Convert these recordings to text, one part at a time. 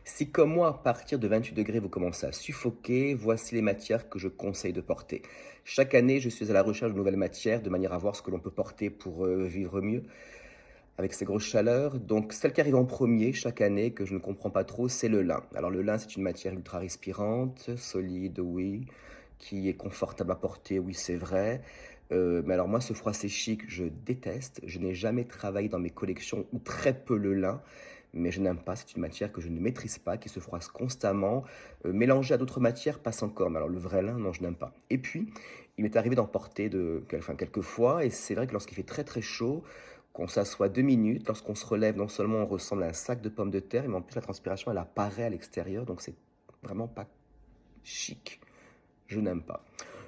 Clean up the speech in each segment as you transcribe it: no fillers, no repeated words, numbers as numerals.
Si comme moi, à partir de 28 degrés, vous commencez à suffoquer, voici les matières que je conseille de porter. Chaque année, je suis à la recherche de nouvelles matières de manière à voir ce que l'on peut porter pour vivre mieux avec ces grosses chaleurs. Donc, celle qui arrive en premier chaque année, que je ne comprends pas trop, c'est le lin. Alors, le lin, c'est une matière ultra respirante, solide, oui, qui est confortable à porter, oui, c'est vrai. Mais alors moi, ce froissé chic, je déteste. Je n'ai jamais travaillé dans mes collections ou très peu le lin, mais je n'aime pas. C'est une matière que je ne maîtrise pas, qui se froisse constamment. Mélangée à d'autres matières, passe encore. Mais alors le vrai lin, non, je n'aime pas. Et puis, il m'est arrivé d'en porter quelques fois, et c'est vrai que lorsqu'il fait très très chaud, qu'on s'assoit 2 minutes, lorsqu'on se relève, non seulement on ressemble à un sac de pommes de terre, mais en plus la transpiration, elle apparaît à l'extérieur, donc c'est vraiment pas chic. Je n'aime pas.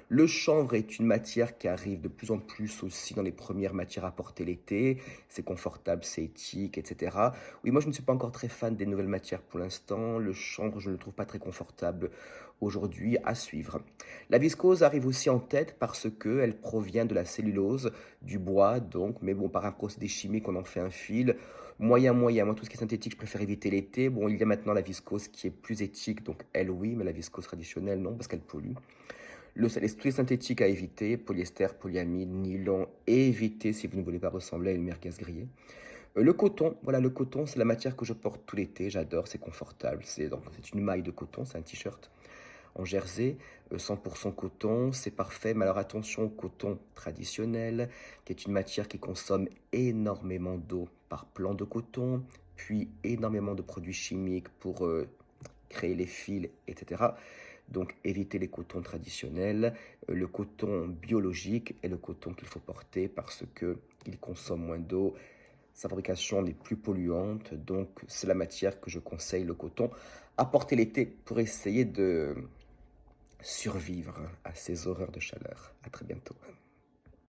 Le chanvre est une matière qui arrive de plus en plus aussi dans les premières matières à porter l'été. C'est confortable, c'est éthique, etc. Oui, moi je ne suis pas encore très fan des nouvelles matières pour l'instant. Le chanvre, je ne le trouve pas très confortable aujourd'hui, à suivre. La viscose arrive aussi en tête parce qu'elle provient de la cellulose, du bois donc, mais bon, par un procédé chimique, on en fait un fil. Moyen, moyen. Moi, tout ce qui est synthétique, je préfère éviter l'été. Bon, il y a maintenant la viscose qui est plus éthique, donc elle, oui, mais la viscose traditionnelle, non, parce qu'elle pollue. Tous les synthétiques à éviter, polyester, polyamide, nylon, évitez si vous ne voulez pas ressembler à une merguez grillée. Le coton, voilà, le coton, c'est la matière que je porte tout l'été, j'adore, c'est confortable, c'est une maille de coton, c'est un t-shirt en jersey, 100% coton, c'est parfait, mais alors attention au coton traditionnel, qui est une matière qui consomme énormément d'eau par plan de coton, puis énormément de produits chimiques pour créer les fils, etc. Donc évitez les cotons traditionnels, le coton biologique est le coton qu'il faut porter parce qu'il consomme moins d'eau, sa fabrication n'est plus polluante, donc c'est la matière que je conseille, le coton, à porter l'été pour essayer de survivre à ces horreurs de chaleur. À très bientôt.